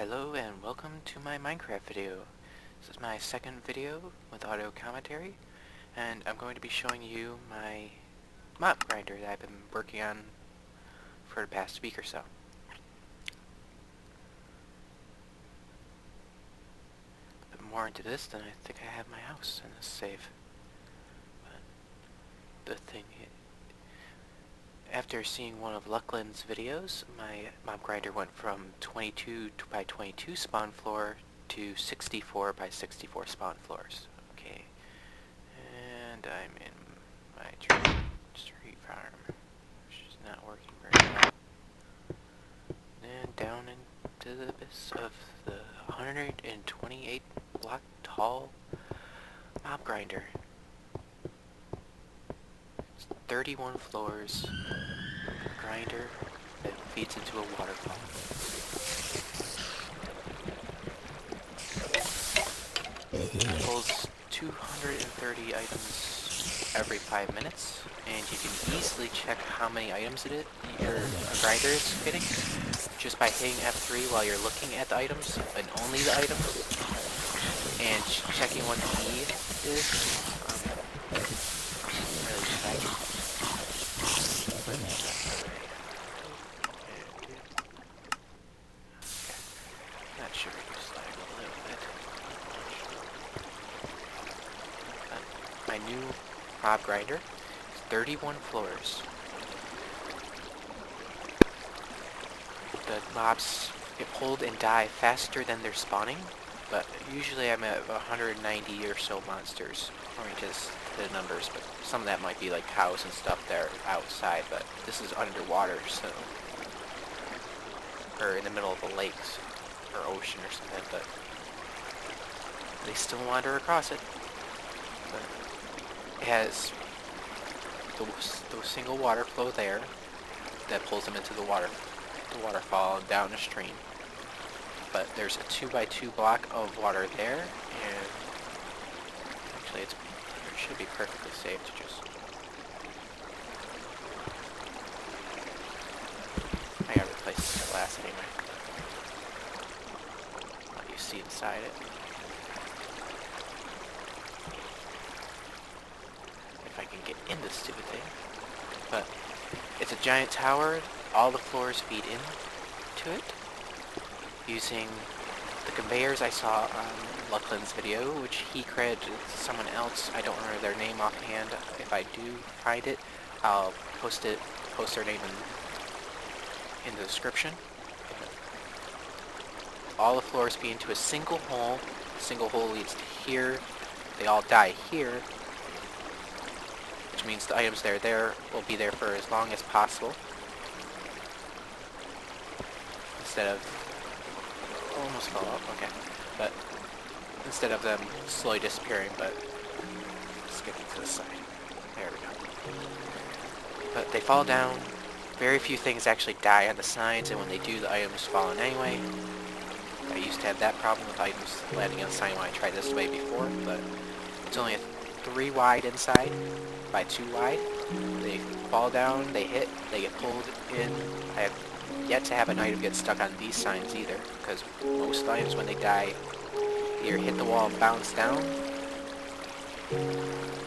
Hello and welcome to my Minecraft video. This is my second video with audio commentary, and I'm going to be showing you my mop grinder that I've been working on for the past week or so. A bit more into this than I think I have my house in this save. But the thing is, after seeing one of Luclin's videos, my mop grinder went from 22 by 22 spawn floor to 64 by 64 spawn floors. Okay, and I'm in my tree farm, which is not working very well. And down into the abyss of the 128 block tall mop grinder. 31 floors, a grinder that feeds into a waterfall. It pulls 230 items every 5 minutes, and you can easily check how many items your grinder is fitting just by hitting F3 while you're looking at the items, and only the items, and checking what the E is. Not sure, just lag a little bit. My new mop grinder is 31 floors. The mobs get pulled and die faster than they're spawning, but usually I'm at 190 or so monsters, according to the numbers, but some of that might be like cows and stuff that are outside, but this is underwater, so, or in the middle of a lake or ocean or something, but they still wander across it. But it has the single water flow there that pulls them into the waterfall and down the stream. But there's a 2x2 block of water there, and actually it should be perfectly safe to just... I gotta replace this glass anyway. Let you see inside it. If I can get in this stupid thing. But it's a giant tower. All the floors feed into it using the conveyors I saw on Luclin's video, which he credited someone else. I don't remember their name offhand. If I do find it, I'll post their name in the description. All the floors feed into a single hole. The single hole leads to here. They all die here, which means the items that are there will be there for as long as possible. Instead of... almost fell off, okay. But instead of them slowly disappearing, but skipping to the side. There we go. But they fall down. Very few things actually die on the sides, and when they do, the items fall in anyway. I used to have that problem with items landing on the side when I tried this way before, but it's only a 3 wide inside by 2 wide. They fall down, they hit, they get pulled in. I have yet to have an item get stuck on these signs either, because most items when they die either hit the wall and bounce down,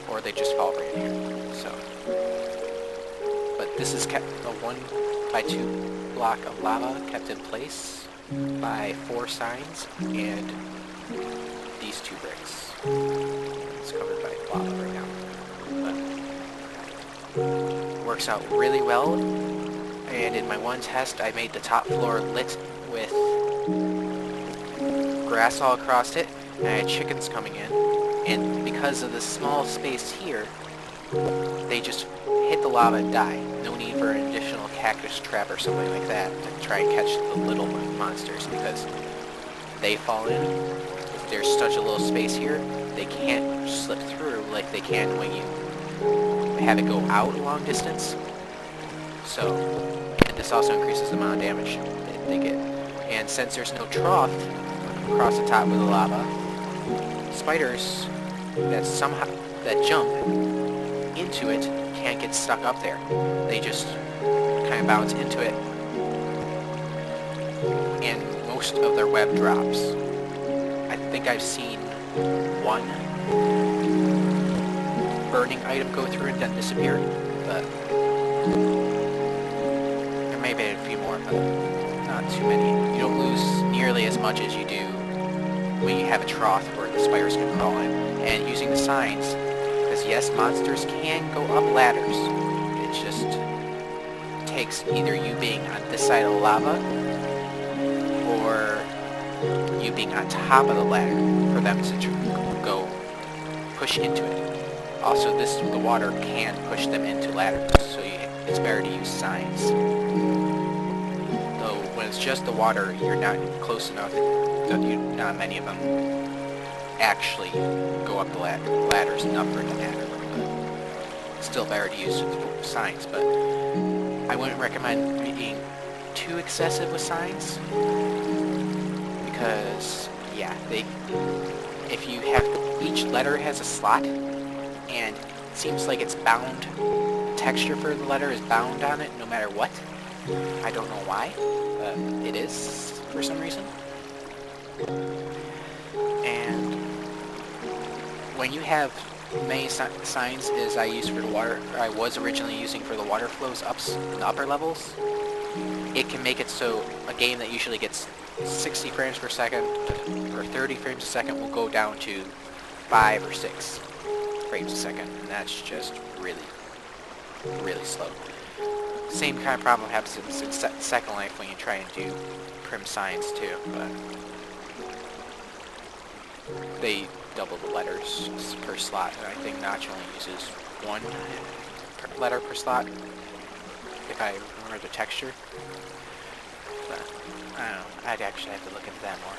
or they just fall right here. So, but this is kept a 1x2 block of lava kept in place by 4 signs and these 2 bricks. It's covered by lava right now, but it works out really well. And in my one test, I made the top floor lit with grass all across it, and I had chickens coming in, and because of the small space here, they just hit the lava and die. No need for an additional cactus trap or something like that to try and catch the little monsters, because they fall in. If there's such a little space here, they can't slip through like they can when you have it go out a long distance. So, and this also increases the amount of damage that they get. And since there's no trough across the top of the lava, spiders that jump into it can't get stuck up there. They just kind of bounce into it. And most of their web drops. I think I've seen one burning item go through and then disappear, but there may be a few more, but not too many. You don't lose nearly as much as you do when you have a trough where the spiders can crawl in. And using the signs, because yes, monsters can go up ladders. It just takes either you being on this side of the lava or you being on top of the ladder for them to go push into it. Also, the water can push them into ladders, so it's better to use signs. Though when it's just the water, you're not close enough that not many of them actually go up the ladders enough for it to matter. But still better to use signs, but I wouldn't recommend being too excessive with signs, because yeah, if you have each letter has a slot and it seems like it's bound, the texture for the letter is bound on it no matter what. I don't know why, but it is for some reason. And when you have many signs as I use for the water, or I was originally using for the water flows in the upper levels, it can make it so a game that usually gets 60 frames per second or 30 frames a second will go down to 5 or 6 frames a second, and that's just really, really slow. Same kind of problem happens in Second Life when you try and do prim signs too, but they double the letters per slot, and I think Notch only uses one letter per slot, if I remember the texture. But, I don't know, I'd actually have to look into that more.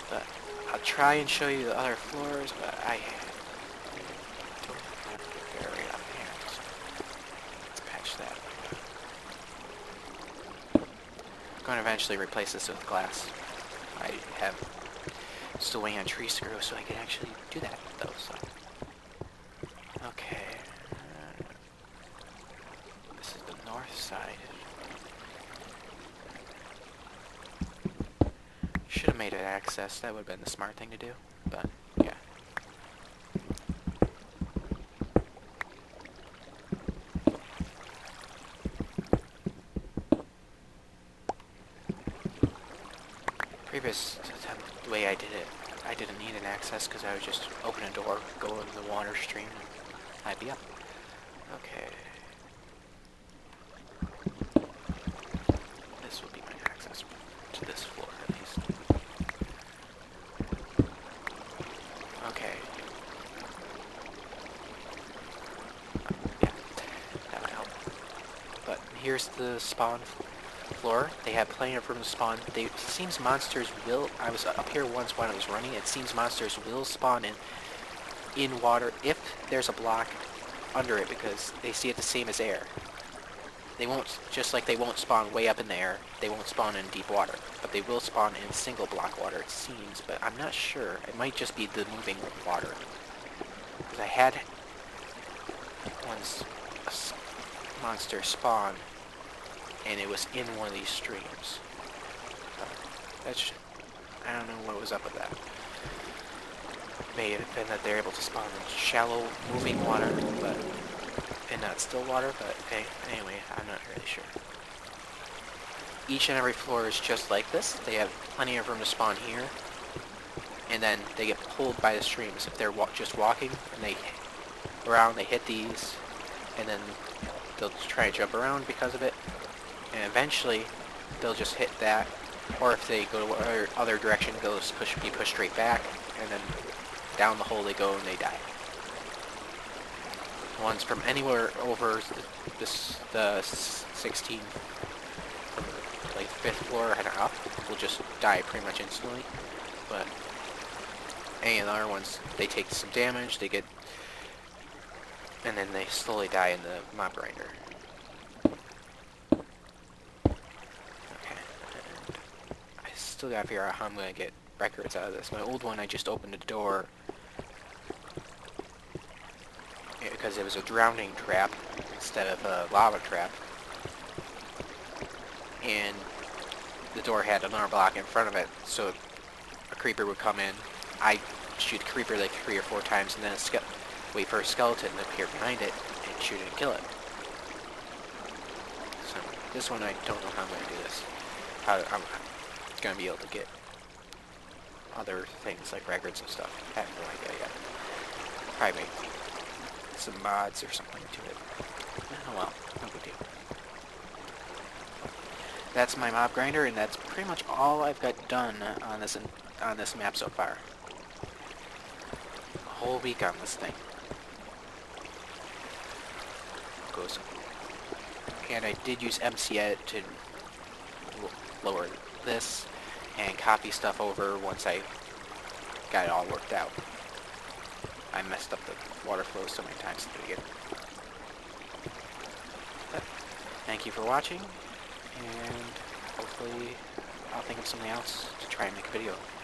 But, I'll try and show you the other floors, but I don't have to get there right up here, so let's patch that. I'm going to eventually replace this with glass. I have still waiting on trees to grow so I can actually do that, though, so. Okay. This is the north side. Should have made it access. That would have been the smart thing to do, but, yeah. Previous attempt, the way I did it, I didn't need an access because I would just open a door, go into the water stream, and I'd be up. Okay. This will be my access to this floor, at least. Okay. Yeah, that would help. But here's the spawn floor. They have plenty of room to spawn. It seems monsters will, I was up here once when I was running, it seems monsters will spawn in water if there's a block under it, because they see it the same as air. They won't, just like they won't spawn way up in the air, they won't spawn in deep water, but they will spawn in single block water, it seems, but I'm not sure. It might just be the moving water. Because I had once a monster spawn, and it was in one of these streams. That's, I don't know what was up with that. May have been that they're able to spawn in shallow moving water, but and not still water, but hey, anyway, I'm not really sure. Each and every floor is just like this. They have plenty of room to spawn here, and then they get pulled by the streams. If they're just walking and they around, they hit these, and then they'll try and jump around because of it. And eventually, they'll just hit that, or if they go to other direction, they'll just be pushed straight back, and then down the hole they go and they die. The ones from anywhere over the 16th, from like 5th floor and up, will just die pretty much instantly. But any of the other ones, they take some damage, they get, and then they slowly die in the mob grinder. Still gotta figure out how I'm gonna get records out of this. My old one, I just opened the door because it was a drowning trap instead of a lava trap, and the door had an armor block in front of it, so a creeper would come in. I'd shoot a creeper like 3 or 4 times, and then wait for a skeleton to appear behind it, and shoot it and kill it. So this one I don't know how I'm going to do this. How I'm going to be able to get other things like records and stuff. I have no idea yet. Probably make some mods or something to it. Oh well, no big deal. That's my mob grinder, and that's pretty much all I've got done on this map so far. A whole week on this thing. Goes. And I did use MCEdit to lower this and copy stuff over once I got it all worked out. I messed up the water flow so many times at the beginning. But thank you for watching, and hopefully I'll think of something else to try and make a video of.